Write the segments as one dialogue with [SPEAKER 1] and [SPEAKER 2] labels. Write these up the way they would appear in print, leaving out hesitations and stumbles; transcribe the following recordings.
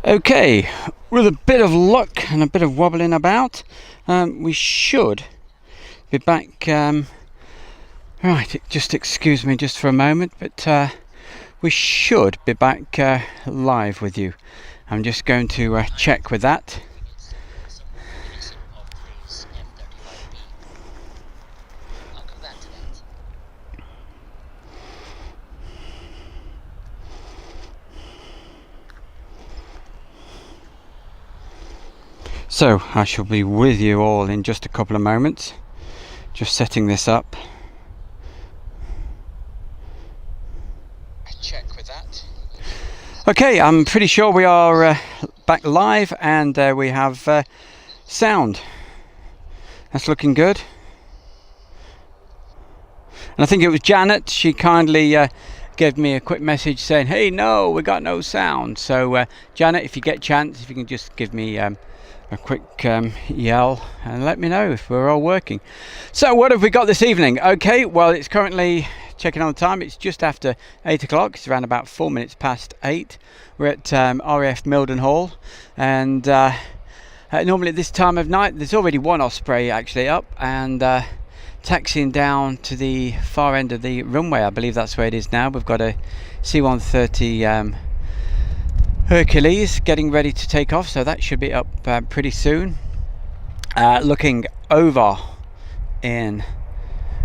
[SPEAKER 1] Okay, with a bit of luck and a bit of wobbling about, we should be back. Right, just excuse me just for a moment, but we should be back live with you. I'm just going to check with that. So I shall be with you all in just a couple of moments, just setting this up. Check with that. Okay, I'm pretty sure we are back live, and we have sound. That's looking good. And I think it was Janet. She kindly gave me a quick message saying, "Hey, no, we got no sound." So Janet, if you get a chance, if you can just give me a quick yell and let me know if we're all working. So what have we got this evening? Okay, well, it's currently, checking on the time, it's just after 8 o'clock. It's around about 4 minutes past 8. We're at RAF Mildenhall, and normally at this time of night there's already one Osprey actually up and taxiing down to the far end of the runway. I believe that's where it is now. We've got a C-130 Hercules getting ready to take off, so that should be up pretty soon. Looking over in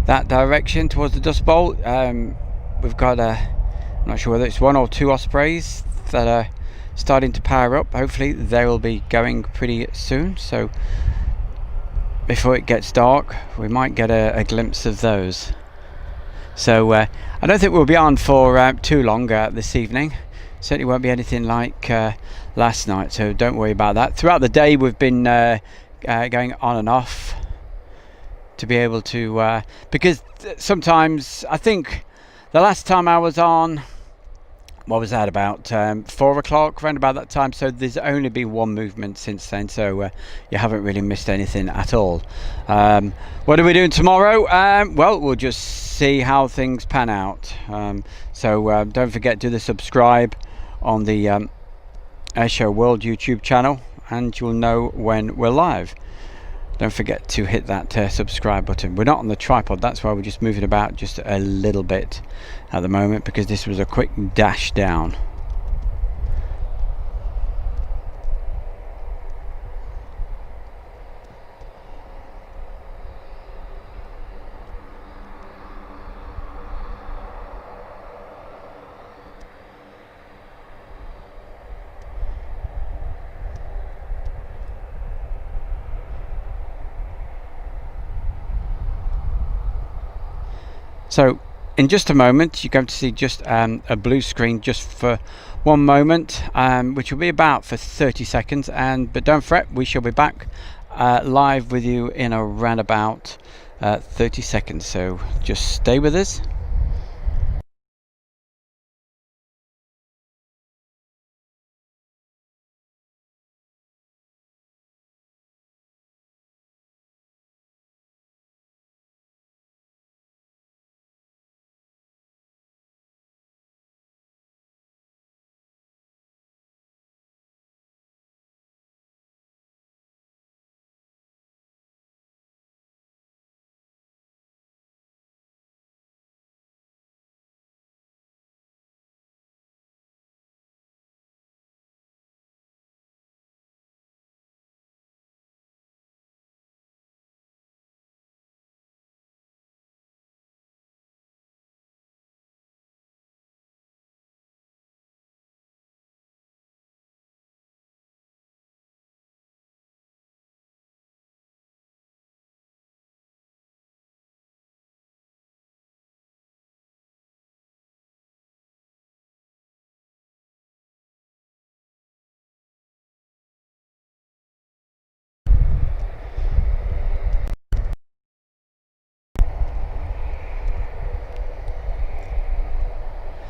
[SPEAKER 1] that direction towards the Dust Bowl, we've got I'm not sure whether it's one or two Ospreys that are starting to power up. Hopefully they will be going pretty soon, so before it gets dark we might get a glimpse of those. So I don't think we'll be on for too long this evening. Certainly won't be anything like last night, so don't worry about that. Throughout the day we've been going on and off to be able to because sometimes, I think the last time I was on, what was that, about 4 o'clock, around about that time, so there's only been one movement since then, so you haven't really missed anything at all. What are we doing tomorrow? Well, we'll just see how things pan out. So don't forget to subscribe on the Airshow World YouTube channel, and you'll know when we're live. Don't forget to hit that subscribe button. We're not on the tripod, that's why we're just moving about just a little bit at the moment, because this was a quick dash down. So in just a moment you're going to see just a blue screen just for one moment, which will be about for 30 seconds, but don't fret, we shall be back live with you in around about 30 seconds, so just stay with us.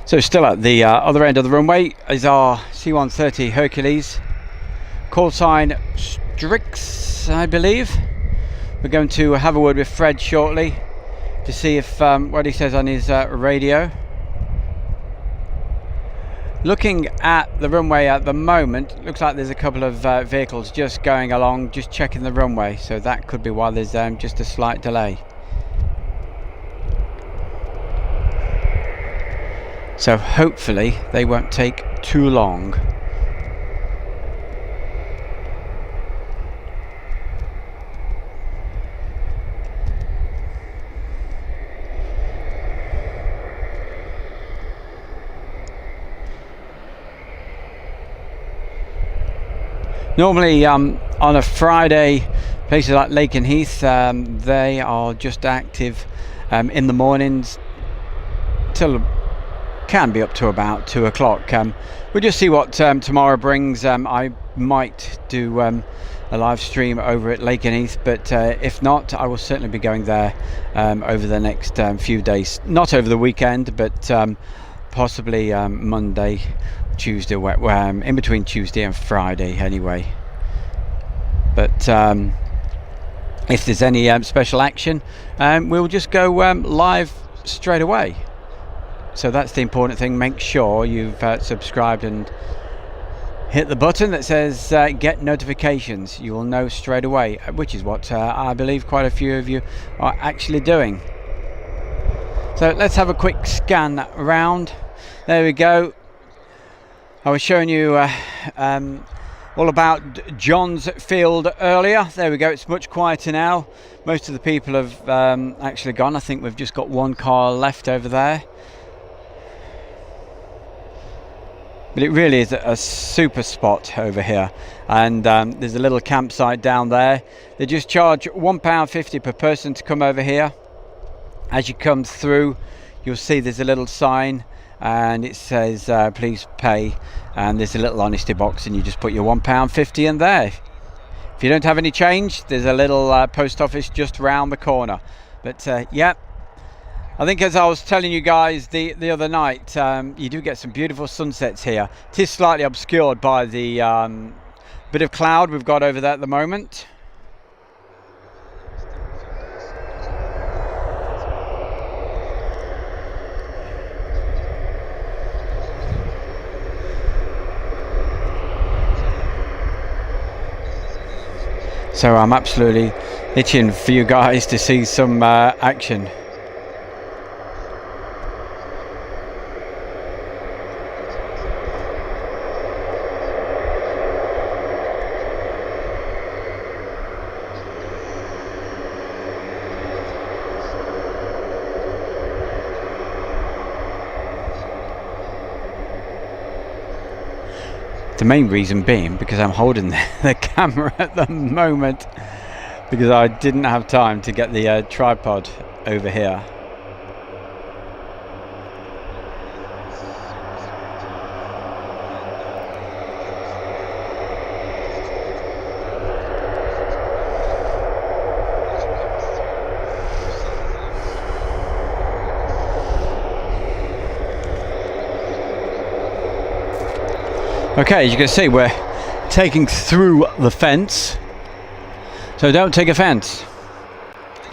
[SPEAKER 1] So still at the other end of the runway is our C-130 Hercules, call sign Strix, I believe. We're going to have a word with Fred shortly to see if what he says on his radio. Looking at the runway at the moment, looks like there's a couple of vehicles just going along, just checking the runway, so that could be why there's just a slight delay. So hopefully they won't take too long. Normally on a Friday, places like Lake and Heath, they are just active in the mornings till can be up to about 2 o'clock. We'll just see what tomorrow brings. I might do a live stream over at Lake and Heath, but if not, I will certainly be going there over the next few days. Not over the weekend, but possibly Monday, Tuesday, in between Tuesday and Friday anyway. But if there's any special action, we'll just go live straight away. So that's the important thing. Make sure you've subscribed and hit the button that says get notifications. You will know straight away, which is what I believe quite a few of you are actually doing. So let's have a quick scan around. There we go. I was showing you all about John's Field earlier. There we go, it's much quieter now. Most of the people have actually gone. I think we've just got one car left over there. But it really is a super spot over here. And there's a little campsite down there. They just charge £1.50 per person to come over here. As you come through, you'll see there's a little sign and it says please pay, and there's a little honesty box and you just put your £1.50 in there. If you don't have any change, there's a little post office just round the corner. But yeah, I think as I was telling you guys the other night, you do get some beautiful sunsets here. It is slightly obscured by the bit of cloud we've got over there at the moment. So I'm absolutely itching for you guys to see some action. The main reason being because I'm holding the camera at the moment, because I didn't have time to get the tripod over here. Okay, as you can see, we're taking through the fence. So don't take offense.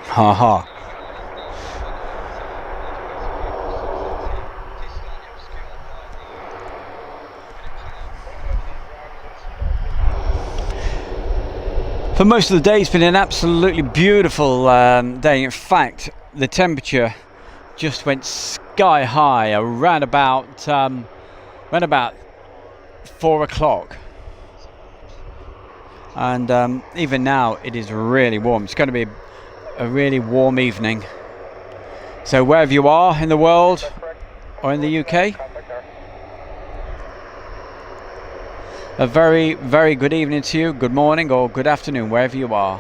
[SPEAKER 1] Ha ha. For most of the day, it's been an absolutely beautiful day. In fact, the temperature just went sky high around about 4 o'clock, and even now it is really warm. It's going to be a really warm evening. So wherever you are in the world or in the UK, a very, very good evening to you, good morning or good afternoon, wherever you are.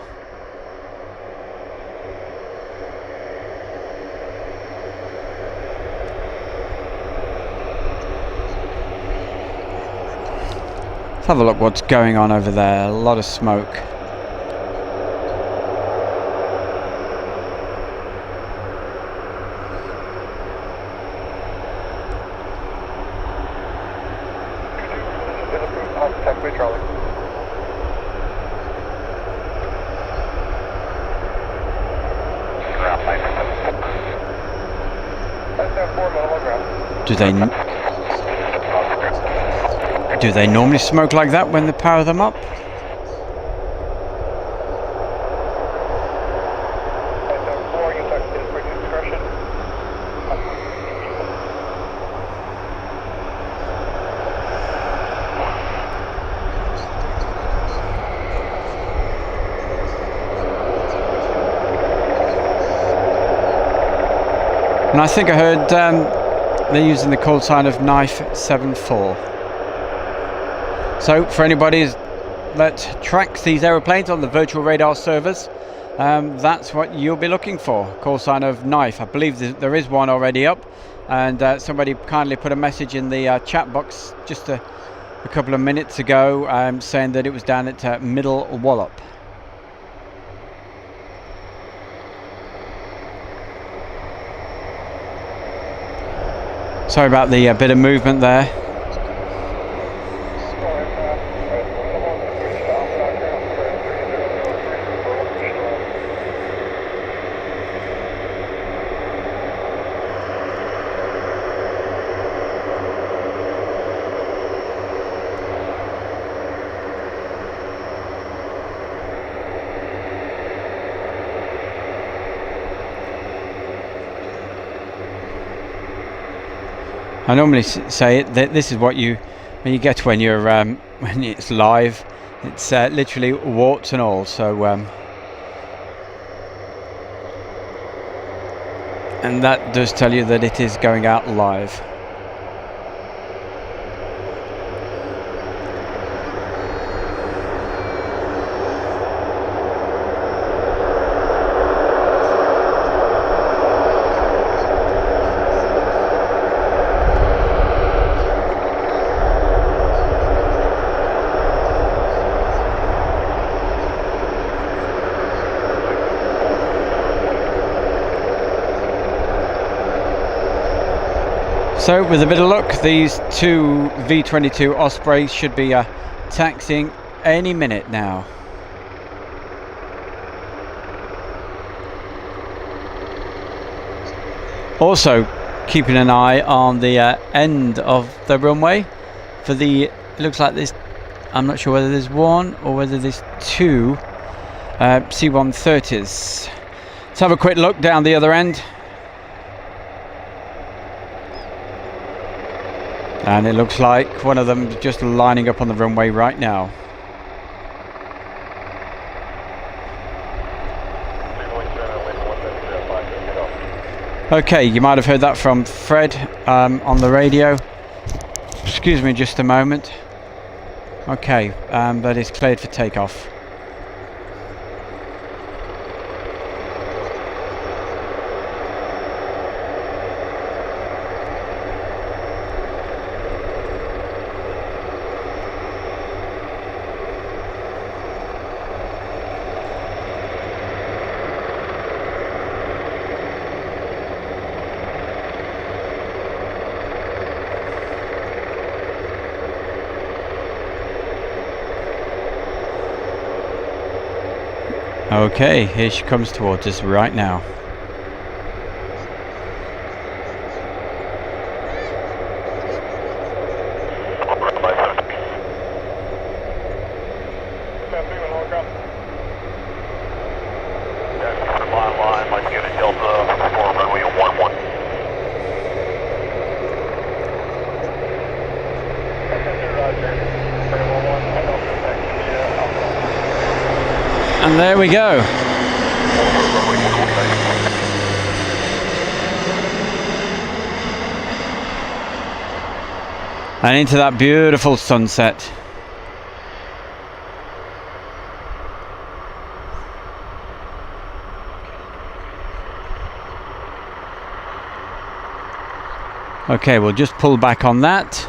[SPEAKER 1] Have a look what's going on over there. A lot of smoke. Do they? Do they normally smoke like that when they power them up? And I think I heard they're using the call sign of Knife 74. So for anybody that tracks these aeroplanes on the virtual radar servers, that's what you'll be looking for. Call sign of Knife. I believe there is one already up, and somebody kindly put a message in the chat box just a couple of minutes ago saying that it was down at Middle Wallop. Sorry about the bit of movement there. I normally say that this is what you get when you're when it's live. It's literally warts and all. So and that does tell you that it is going out live. So with a bit of luck, these two V-22 Ospreys should be taxiing any minute now. Also keeping an eye on the end of the runway for the, it looks like this, I'm not sure whether there's one or whether there's two C-130s. Let's have a quick look down the other end. And it looks like one of them is just lining up on the runway right now. Okay, you might have heard that from Fred on the radio. Excuse me just a moment. Okay, that is cleared for takeoff. Okay, here she comes towards us right now. And there we go. And into that beautiful sunset. Okay, we'll just pull back on that.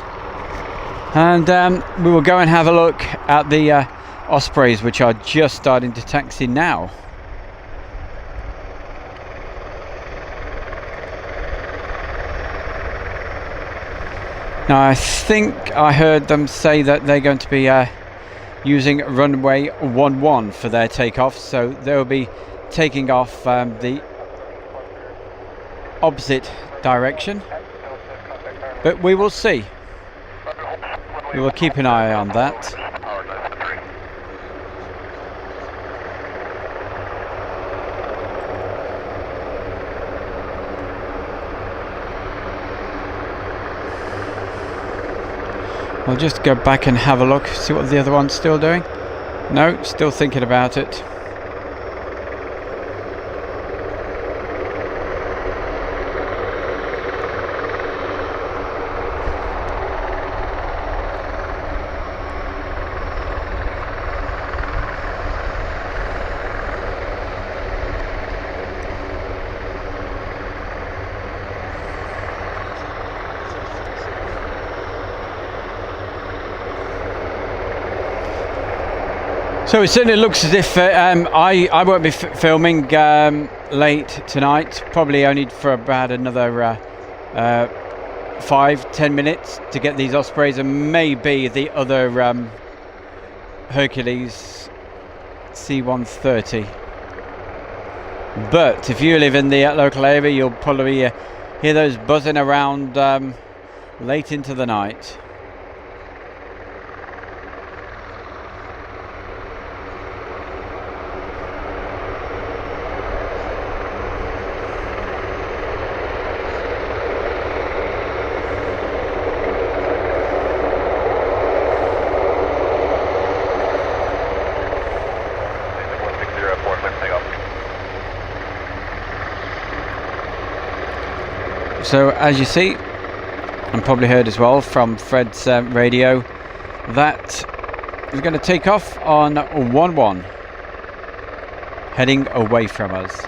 [SPEAKER 1] And we will go and have a look at the Ospreys, which are just starting to taxi now. Now I think I heard them say that they're going to be using runway 11 for their takeoff, so they'll be taking off the opposite direction, but we will see. we will keep an eye on that. We'll just go back and have a look, see what the other one's still doing. No, still thinking about it. So it certainly looks as if I won't be filming late tonight, probably only for about another 5-10 minutes to get these Ospreys and maybe the other Hercules C-130. But if you live in the local area, you'll probably hear those buzzing around late into the night. So as you see, and probably heard as well from Fred's radio, that is going to take off on 1-1, heading away from us.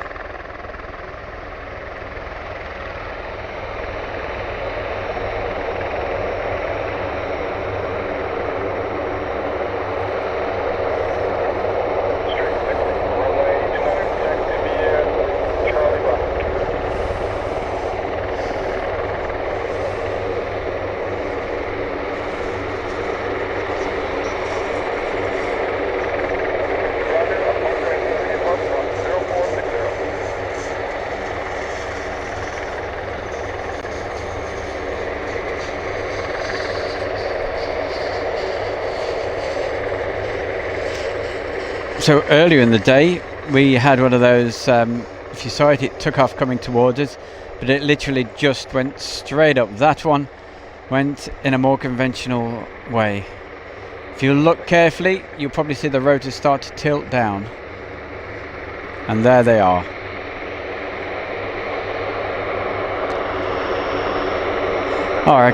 [SPEAKER 1] So earlier in the day we had one of those, if you saw it, it took off coming towards us, but it literally just went straight up. That one went in a more conventional way. If you look carefully, you'll probably see the rotors start to tilt down, and there they are.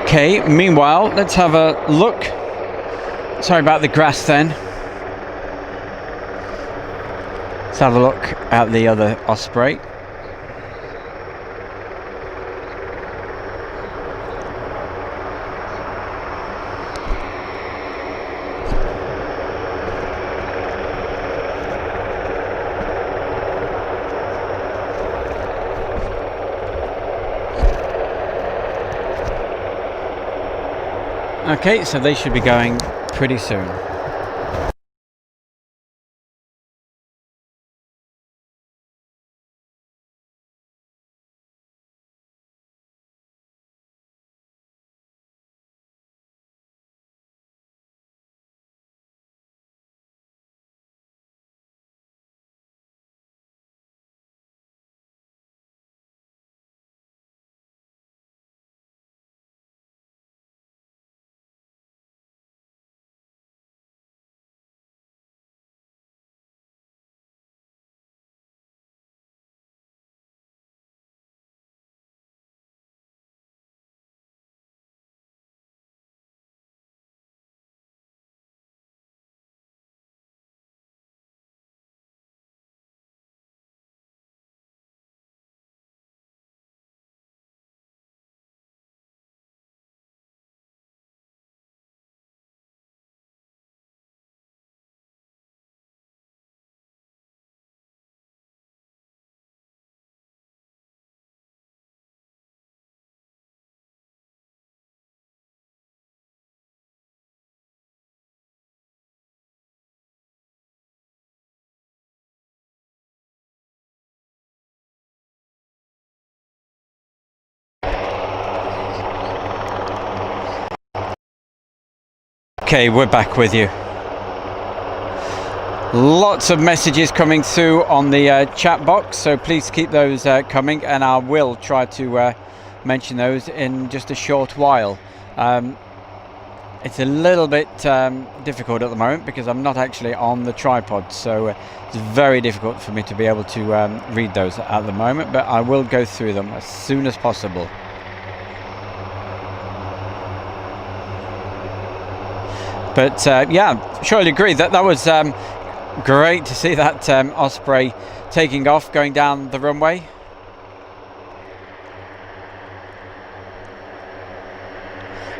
[SPEAKER 1] Okay, meanwhile, let's have a look. Sorry about the grass then. Let's have a look at the other Osprey. Okay, so they should be going pretty soon. Okay, we're back with you. Lots of messages coming through on the chat box, so please keep those coming, and I will try to mention those in just a short while. It's a little bit difficult at the moment because I'm not actually on the tripod, so it's very difficult for me to be able to read those at the moment, but I will go through them as soon as possible. But yeah, surely agree that was great to see that Osprey taking off, going down the runway.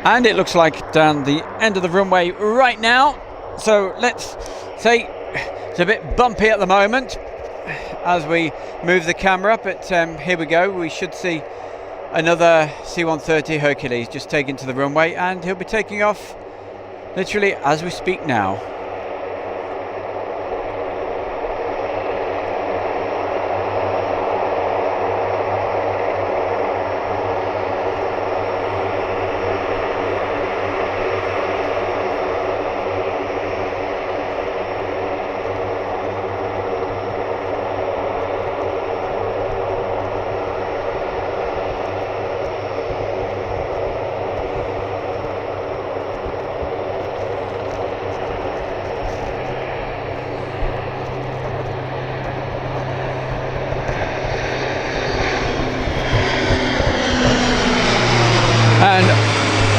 [SPEAKER 1] And it looks like down the end of the runway right now. So let's say it's a bit bumpy at the moment as we move the camera, but here we go. We should see another C-130 Hercules just taken to the runway, and he'll be taking off literally as we speak now.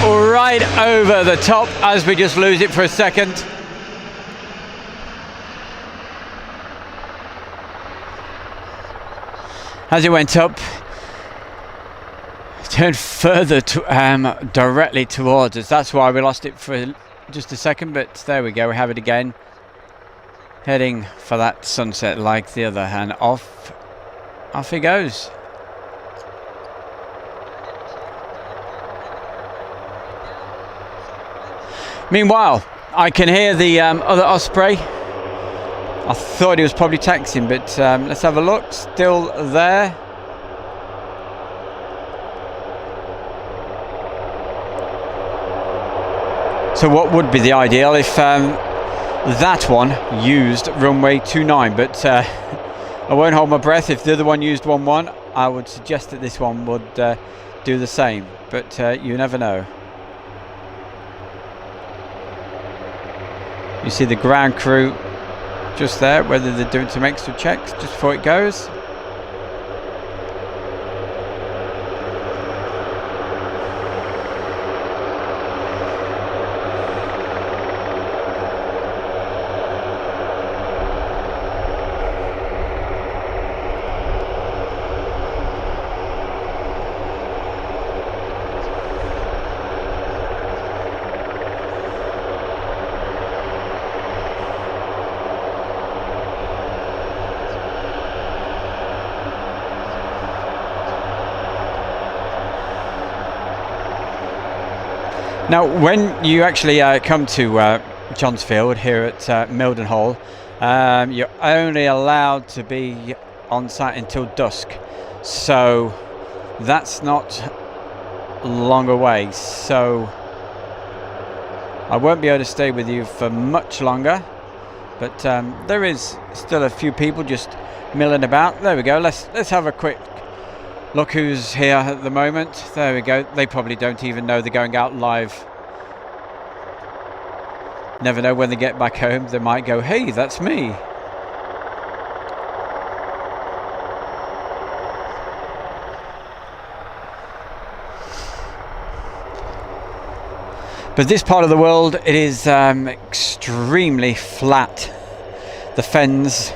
[SPEAKER 1] Right over the top as we just lose it for a second. As it went up, turned further to, directly towards us. That's why we lost it for just a second, but there we go, we have it again. Heading for that sunset like the other, and off he goes. Meanwhile, I can hear the other Osprey. I thought he was probably taxiing, but let's have a look. Still there. So what would be the ideal if that one used runway 29, but I won't hold my breath. If the other one used 11, I would suggest that this one would do the same, but you never know. You see the ground crew just there, whether they're doing some extra checks just before it goes. Now, when you actually come to Johns Field here at Mildenhall, you're only allowed to be on site until dusk, so that's not long away. So I won't be able to stay with you for much longer, but there is still a few people just milling about. There we go. Let's have a quick look who's here at the moment. There we go. They probably don't even know they're going out live. Never know, when they get back home, they might go, hey, that's me. But this part of the world, it is extremely flat. The fens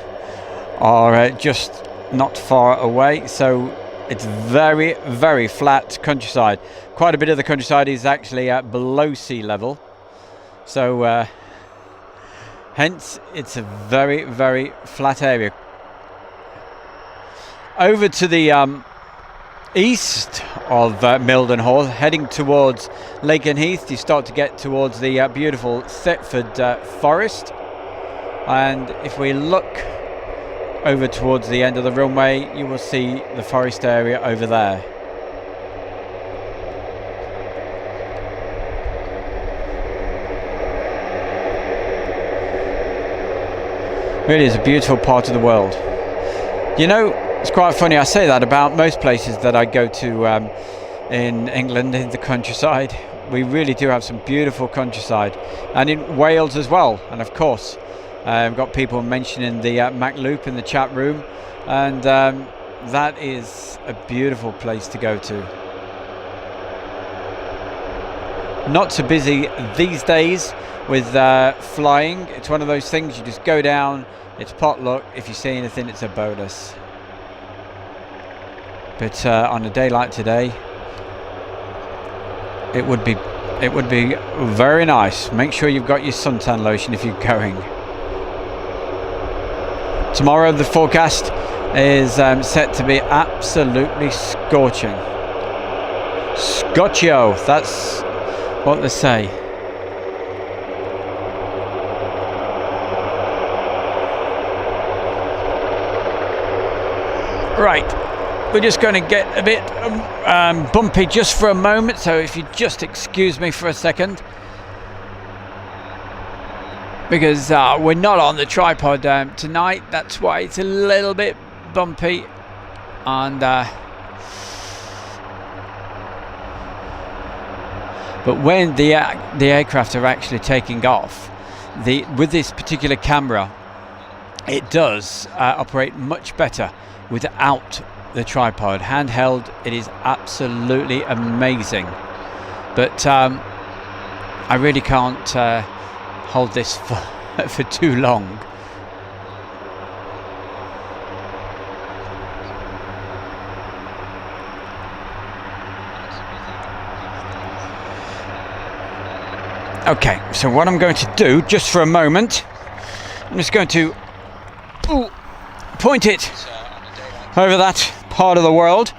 [SPEAKER 1] are just not far away, so it's very, very flat countryside. Quite a bit of the countryside is actually at below sea level, so hence it's a very, very flat area. Over to the east of Mildenhall, heading towards Lakenheath, you start to get towards the beautiful Thetford forest, and if we look over towards the end of the runway, you will see the forest area over there. Really is a beautiful part of the world. You know, it's quite funny, I say that about most places that I go to in England, in the countryside. We really do have some beautiful countryside, and in Wales as well. And of course, I've got people mentioning the Mac Loop in the chat room, and that is a beautiful place to go to. Not so busy these days with flying. It's one of those things, you just go down, it's potluck. If you see anything, it's a bonus. But on a day like today, it would be very nice. Make sure you've got your suntan lotion if you're going. Tomorrow the forecast is set to be absolutely scorching. Scorchio, that's what they say. Right, we're just going to get a bit bumpy just for a moment, so if you just excuse me for a second, because we're not on the tripod tonight, that's why it's a little bit bumpy. And but when the aircraft are actually taking off, with this particular camera, it does operate much better without the tripod. Handheld, it is absolutely amazing. But I really can't hold this for too long. Okay, so what I'm going to do, just for a moment, I'm just going to point it over that part of the world.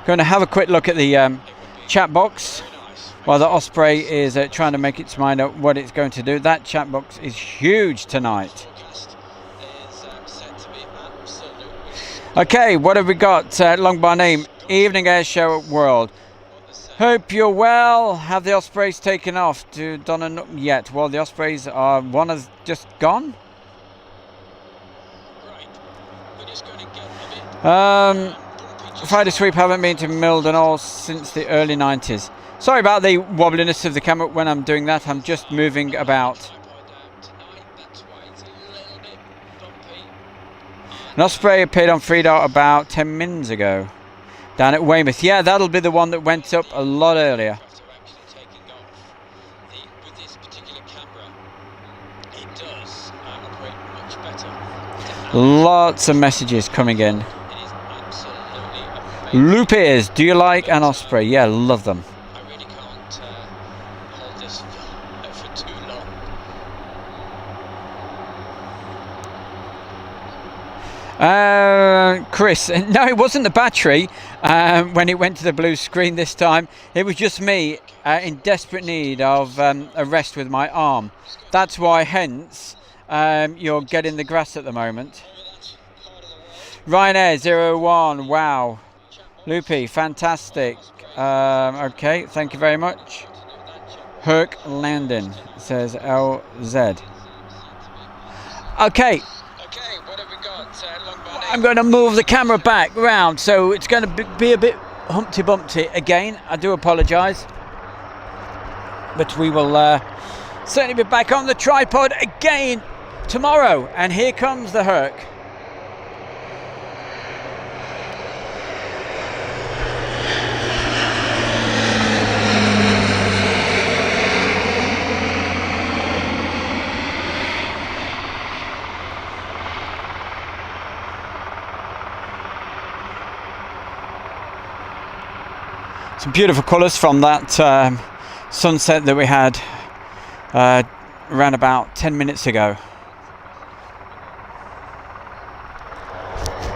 [SPEAKER 1] Going to have a quick look at the chat box while the Osprey is trying to make its mind up what it's going to do. That chat box is huge tonight. Okay, what have we got? Long by name, Evening Airshow World. Hope you're well. Have the Ospreys taken off to Donna yet? Well, the Ospreys are, one has just gone. Friday sweep, haven't been to Mildenhall since the early 90s. Sorry about the wobbliness of the camera when I'm doing that. I'm just moving about. An Osprey appeared on Freedart about 10 minutes ago. Down at Weymouth. Yeah, that'll be the one that went up a lot earlier. Lots of messages coming in. Loopies, do you like an Osprey? Yeah, love them.
[SPEAKER 2] I really can't hold this for too long.
[SPEAKER 1] Chris, no, it wasn't the battery when it went to the blue screen this time. It was just me in desperate need of a rest with my arm. That's why, hence, you're getting the grass at the moment. Ryanair 01, wow. Loopy, fantastic. Okay, thank you very much. Herc Landon says LZ. Okay.
[SPEAKER 2] What have we got?
[SPEAKER 1] I'm going to move the camera back round, so it's going to be a bit Humpty Bumpty again. I do apologise, but we will certainly be back on the tripod again tomorrow. And here comes the Herc. Some beautiful colours from that sunset that we had around about 10 minutes ago.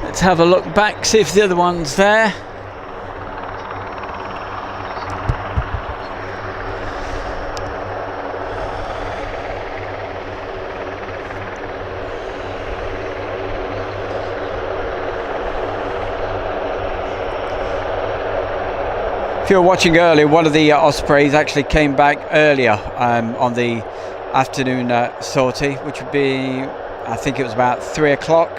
[SPEAKER 1] Let's have a look back, see if the other one's there. If you were watching earlier, one of the Ospreys actually came back earlier on the afternoon sortie, which would be I think it was about 3 o'clock.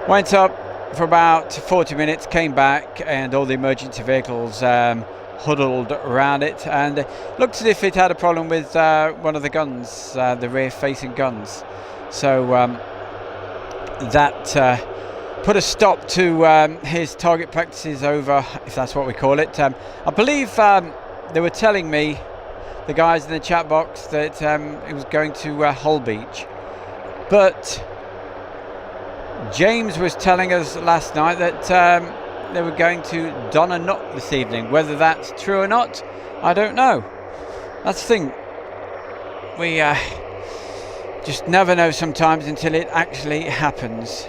[SPEAKER 1] Went up for about 40 minutes, came back, and all the emergency vehicles huddled around it, and it looked as if it had a problem with one of the guns, the rear-facing guns. So that put a stop to his target practices over, if that's what we call it. I believe they were telling me, the guys in the chat box, that it was going to Hull Beach. But James was telling us last night that they were going to Donna Knot this evening. Whether that's true or not, I don't know. That's the thing. We just never know sometimes until it actually happens.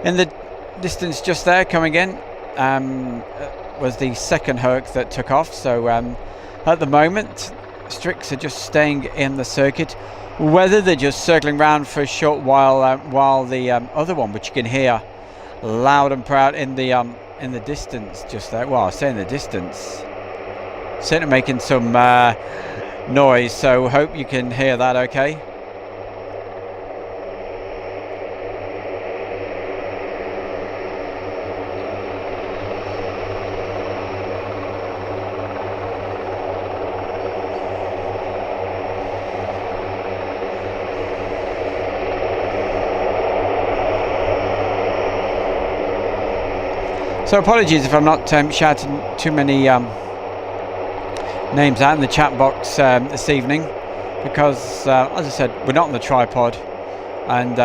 [SPEAKER 1] In the distance just there coming in was the second Herc that took off. So at the moment, Strix are just staying in the circuit. Whether they're just circling around for a short while while the other one, which you can hear loud and proud in the distance just there. Well, I say in the distance, certainly making some noise. So hope you can hear that okay. So apologies if I'm not shouting too many names out in the chat box this evening, because as I said, we're not on the tripod, and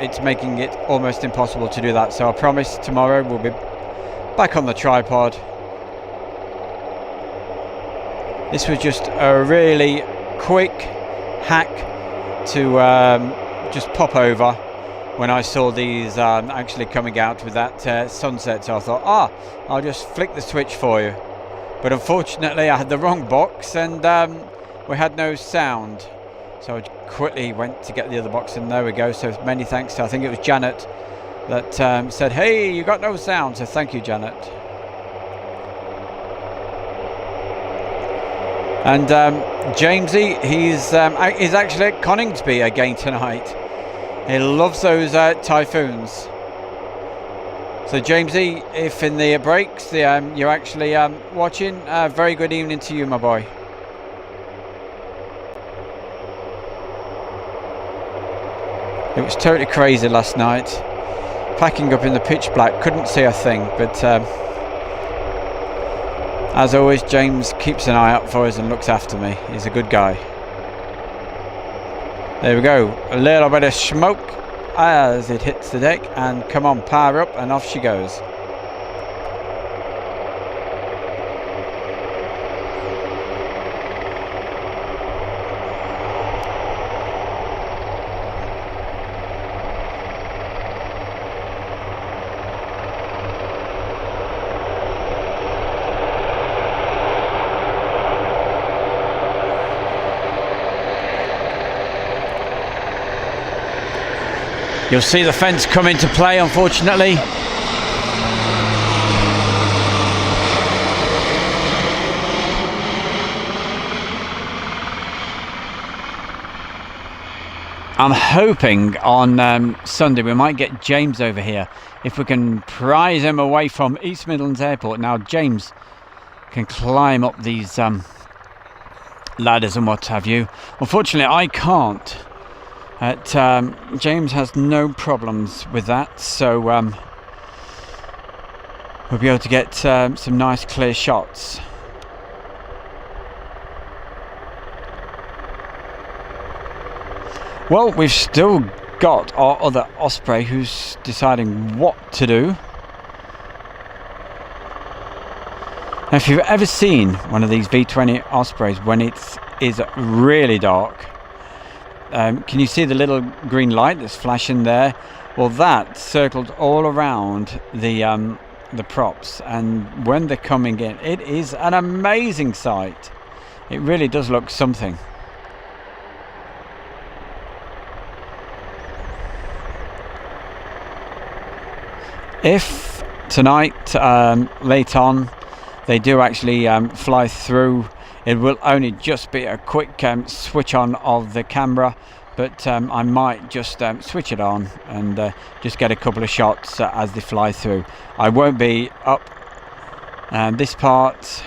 [SPEAKER 1] it's making it almost impossible to do that. So I promise tomorrow we'll be back on the tripod. This was just a really quick hack to just pop over when I saw these actually coming out with that sunset. So I thought, I'll just flick the switch for you. But unfortunately I had the wrong box, and we had no sound. So I quickly went to get the other box, and there we go. So many thanks to, I think it was Janet, that said, hey, you got no sound. So thank you, Janet. And Jamesy, he's actually at Coningsby again tonight. He loves those Typhoons. So Jamesy, if in the breaks you're actually watching, very good evening to you, my boy. It was totally crazy last night. Packing up in the pitch black, couldn't see a thing, but as always, James keeps an eye out for us and looks after me. He's a good guy. There we go, a little bit of smoke as it hits the deck, and come on, power up, and off she goes. You'll see the fence come into play, unfortunately. I'm hoping on Sunday we might get James over here, if we can prise him away from East Midlands Airport. Now James can climb up these ladders and what have you. Unfortunately I can't. James has no problems with that, so we'll be able to get some nice clear shots. Well, we've still got our other Osprey who's deciding what to do. Now, if you've ever seen one of these V20 Ospreys when it is really dark, can you see the little green light that's flashing there? Well, that circled all around the props, and when they're coming in, it is an amazing sight. It really does look something. If tonight, late on, they do actually fly through, it will only just be a quick switch on of the camera but I might just switch it on and just get a couple of shots as they fly through. I won't be up this part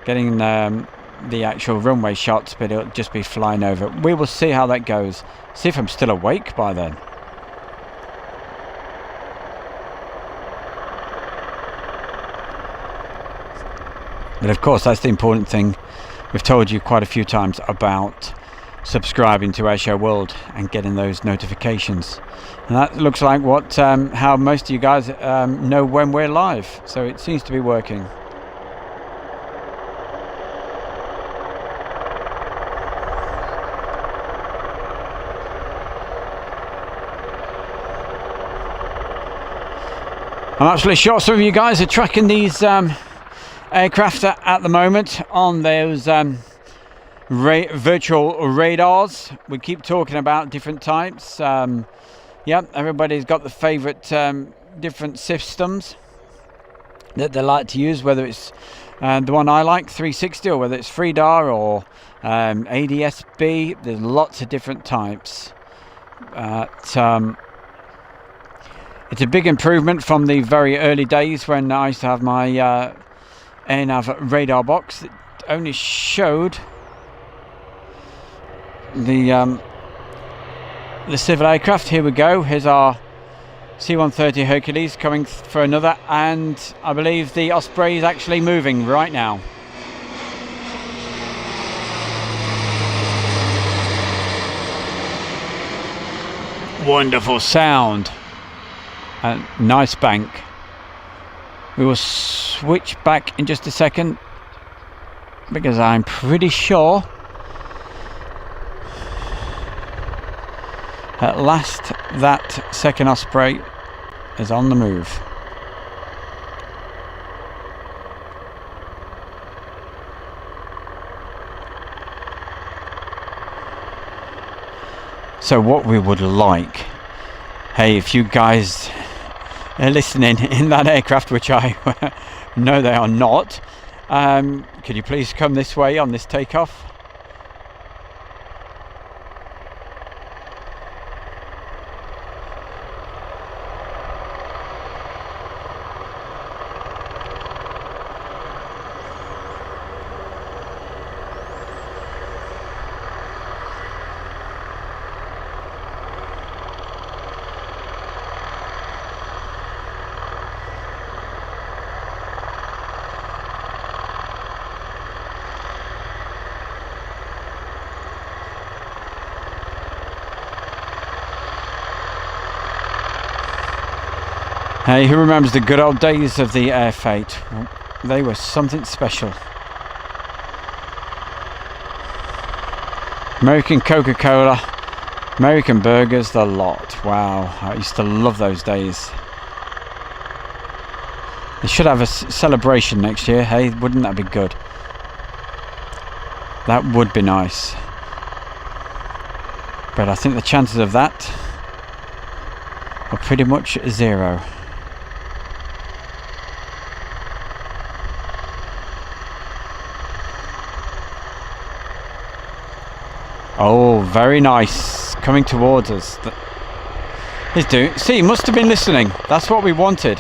[SPEAKER 1] getting the actual runway shots, but it'll just be flying over. We will see how that goes. See if I'm still awake by then. But of course, that's the important thing. We've told you quite a few times about subscribing to Airshow World and getting those notifications. And that looks like what how most of you guys know when we're live. So it seems to be working. I'm absolutely sure some of you guys are tracking these aircraft at the moment on those virtual radars. We keep talking about different types. Everybody's got the favourite different systems that they like to use, whether it's the one I like, 360, or whether it's FreeDAR or ADS-B. There's lots of different types. It's a big improvement from the very early days when I used to have my AirNav radar box that only showed the civil aircraft. Here we go. Here's our C-130 Hercules coming for another, and I believe the Osprey is actually moving right now. Wonderful sound. A nice bank. We will switch back in just a second because I'm pretty sure at last that second Osprey is on the move. So what we would like, hey, if you guys are listening in that aircraft, which I know they are not, could you please come this way on this takeoff? Hey, who remembers the good old days of the Air Fate? They were something special. American Coca-Cola, American burgers, the lot. Wow, I used to love those days. They should have a celebration next year. Hey, wouldn't that be good? That would be nice. But I think the chances of that are pretty much zero. Oh, very nice. Coming towards us. He's doing. See, he must have been listening. That's what we wanted.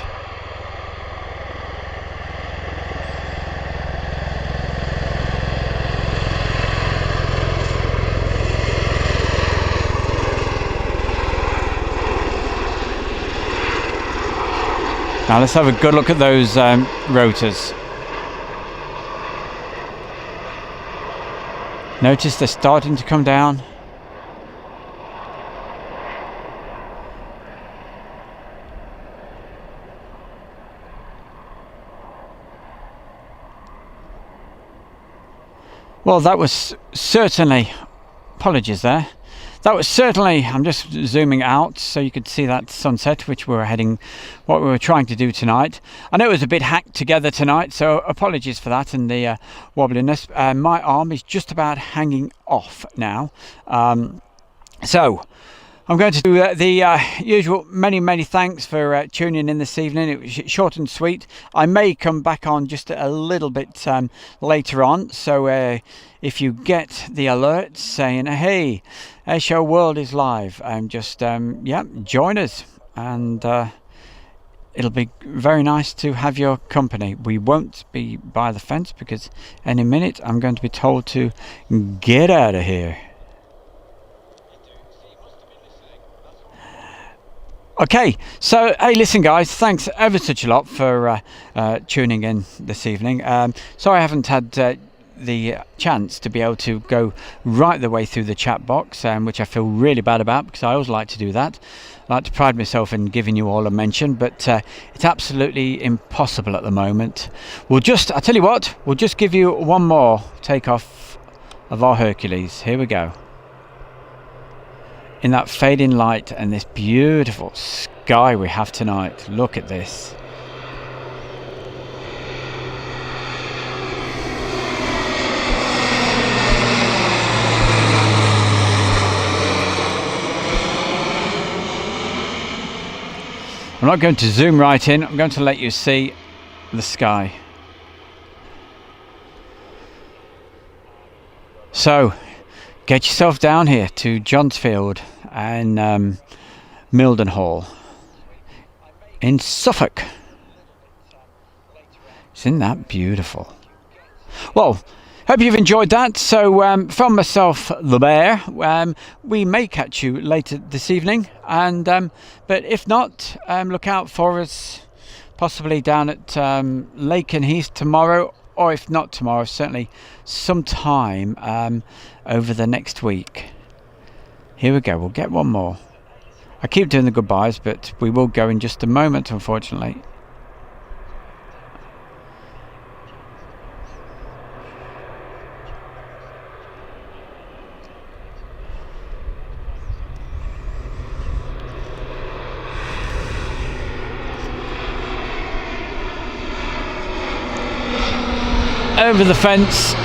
[SPEAKER 1] Now let's have a good look at those rotors. Notice they're starting to come down. Well, that was certainly, apologies there. That was certainly, I'm just zooming out so you could see that sunset, which we were heading, what we were trying to do tonight. I know it was a bit hacked together tonight, so apologies for that and the wobbliness. My arm is just about hanging off now. So I'm going to do the usual many thanks for tuning in this evening. It was short and sweet. I may come back on just a little bit later on, so if you get the alert saying, hey, Airshow World is live, just join us, and it'll be very nice to have your company. We won't be by the fence because any minute I'm going to be told to get out of here. Okay, so hey, listen guys, thanks ever such a lot for tuning in this evening. Sorry I haven't had the chance to be able to go right the way through the chat box, which I feel really bad about because I always like to do that. I like to pride myself in giving you all a mention, but it's absolutely impossible at the moment. I tell you what, we'll just give you one more takeoff of our Hercules. Here we go. In that fading light and this beautiful sky we have tonight. Look at this. I'm not going to zoom right in. I'm going to let you see the sky. So, get yourself down here to Johnsfield and Mildenhall in Suffolk. Isn't that beautiful? Well, hope you've enjoyed that. So from myself, the Bear, we may catch you later this evening, and but if not, look out for us possibly down at Lake and Heath tomorrow, or if not tomorrow, certainly sometime over the next week. Here we go, we'll get one more. I keep doing the goodbyes, but we will go in just a moment, unfortunately. Over the fence.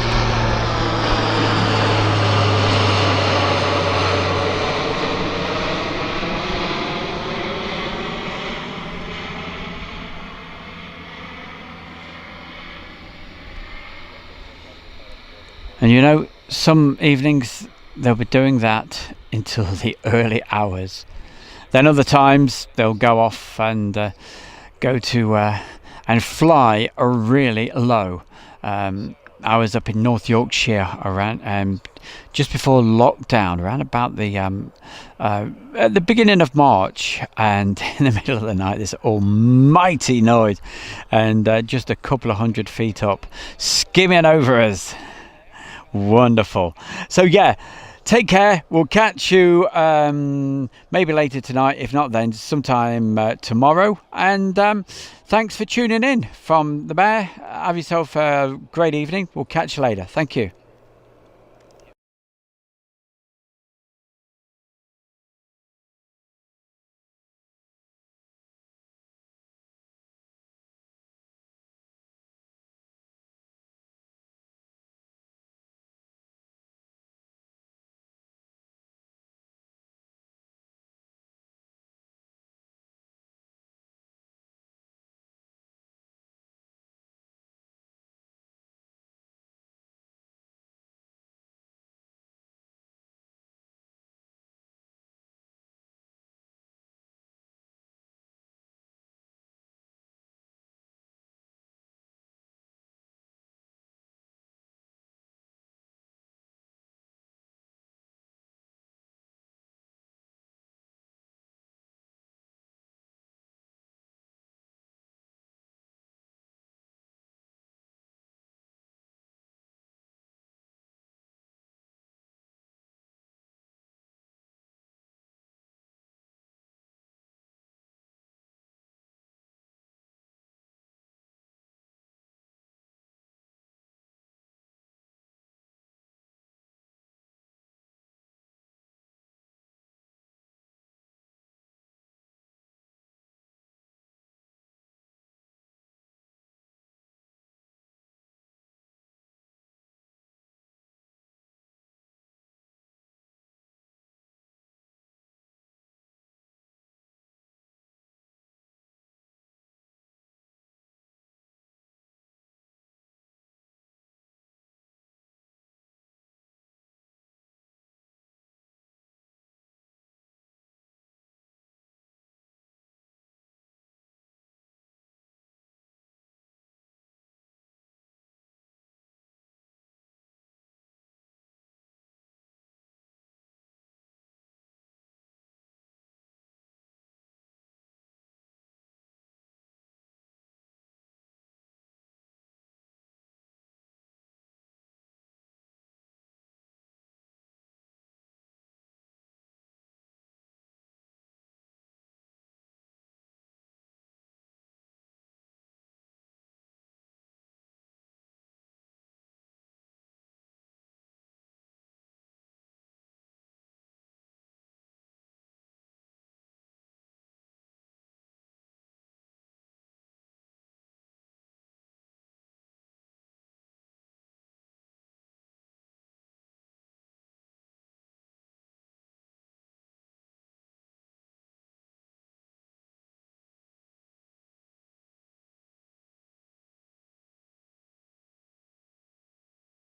[SPEAKER 1] And you know, some evenings they'll be doing that until the early hours. Then other times they'll go off and go to and fly really low. I was up in North Yorkshire around just before lockdown, around about the at the beginning of March, and in the middle of the night this almighty noise, and just a couple of 100 feet up, skimming over us. Wonderful. So yeah, take care. We'll catch you maybe later tonight, if not then sometime tomorrow, and thanks for tuning in from the Bear. Have yourself a great evening. We'll catch you later. Thank you.